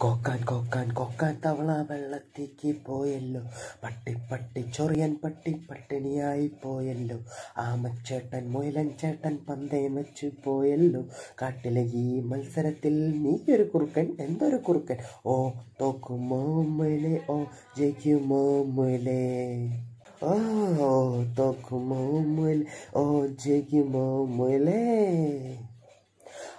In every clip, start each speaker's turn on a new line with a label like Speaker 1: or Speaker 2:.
Speaker 1: കൊക്കാൻ തവള വെള്ളത്തേക്ക് പോയല്ലോ. പട്ടി ചൊറിയൻ പട്ടി പട്ടിണിയായി പോയല്ലോ. ആമച്ചേട്ടൻ മുയലൻ ചേട്ടൻ പന്തയം വെച്ച് പോയല്ലോ. കാട്ടിലെ ഈ മത്സരത്തിൽ നീയൊരു കുറുക്കൻ, എന്തൊരു കുറുക്കൻ. ഓ തോക്കുമോ മുയലേ, ഓ ജയിക്കുമോ മുയലേ. ഓ തോക്കുമോ മുയൽ, ഓ ജയിക്കുമോ മുയലേ.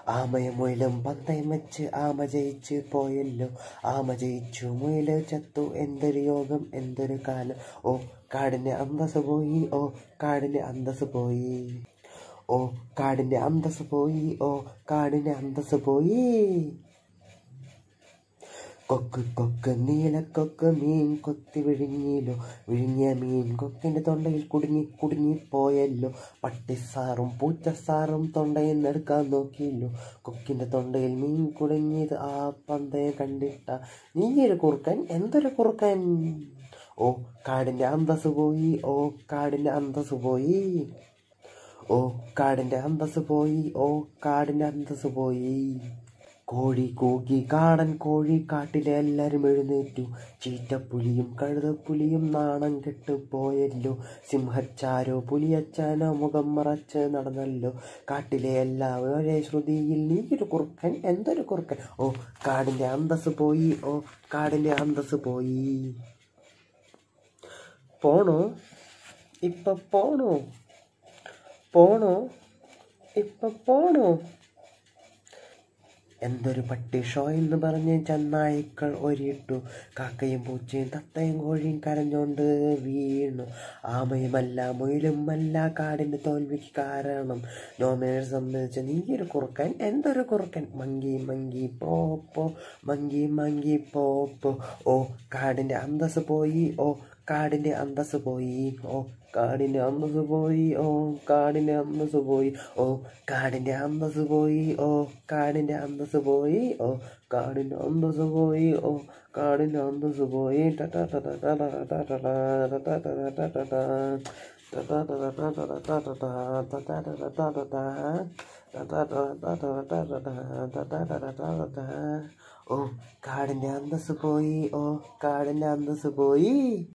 Speaker 1: ആമയും മുയലും പന്തയം വെച്ച് ആമ ജയിച്ച് പോയല്ലോ. ആമ ജയിച്ചു മുയല് ചത്തു, എന്തൊരു യോഗം എന്തൊരു കാലം. ഓ കാടിന്റെ അന്തസ് പോയി, ഓ കാടിന്റെ അന്തസ് പോയി. ഓ കാടിന്റെ അന്തസ് പോയി, ഓ കാടിന്റെ അന്തസ് പോയി. കൊക്ക് നീലക്കൊക്ക് മീൻ കൊത്തി വിഴുങ്ങിയല്ലോ. വിഴുങ്ങിയ മീൻ കൊക്കിന്റെ തൊണ്ടയിൽ കുടുങ്ങിപ്പോയല്ലോ. പട്ടിസാറും പൂച്ചസാറും തൊണ്ടയിൽ നിന്നെടുക്കാൻ നോക്കിയല്ലോ. കൊക്കിന്റെ തൊണ്ടയിൽ മീൻ കുടുങ്ങിയത് ആ പന്തയം കണ്ടിട്ട നീയൊരു കുറുക്കൻ, എന്തൊരു കുറുക്കൻ. ഓ കാടിന്റെ അന്തസ് പോയി, ഓ കാടിന്റെ അന്തസ് പോയി. ഓ കാടിന്റെ അന്തസ് പോയി, ഓ കാടിന്റെ അന്തസ് പോയി. കോഴി കൂകി കാടൻ കോഴി, കാട്ടിലെ എല്ലാരും എഴുന്നേറ്റു. ചീറ്റപ്പുലിയും കഴുതപ്പുലിയും നാണം കെട്ട് പോയല്ലോ. സിംഹച്ചാരോ പുലിയച്ചാനോ മുഖം മറച്ച് നടന്നല്ലോ. കാട്ടിലെ എല്ലാവരും ഒരേ ശ്രുതിയിൽ നീയൊരു കുറുക്കൻ, എന്തൊരു കുറുക്കൻ. ഓ കാടിന്റെ അന്തസ് പോയി, ഓ കാടിന്റെ അന്തസ് പോയി. പോണോ ഇപ്പൊ പോണോ, പോണോ ഇപ്പൊ പോണോ. എന്തൊരു പട്ടി ഷോ എന്ന് പറഞ്ഞ് ചെന്നായ്ക്കൾ ഒരിട്ടു. കാക്കയും പൂച്ചയും തത്തയും കോഴിയും കരഞ്ഞോണ്ട് വീണു. ആമയുമല്ല മുയലുമല്ല കാടിന്റെ തോൽവിക്ക് കാരണം. നോമിനെ സംബന്ധിച്ച് നീയൊരു കുറുക്കൻ, എന്തൊരു കുറുക്കൻ. Monkey പോപ്പോ, monkey പോപ്പോ. ഓ കാടിന്റെ അന്തസ് പോയി, ഓ കാടിന്റെ അന്തസ് പോയി. ഓ കാടിന്റെ അന്തസ് പോയി, ഓ കാടിന്റെ അന്തസ് പോയി. ഓ കാടിന്റെ അന്തസ് പോയി, ഓ കാടിന്റെ അന്തസ് പോയി. ഓ കാടിന്റെ അന്തസ് പോയി, ഓ കാടിന്റെ അന്തസ് പോയി. ഓ കാടിന്റെ അന്തസ് പോയി, ഓ കാടിന്റെ അന്തസ് പോയി.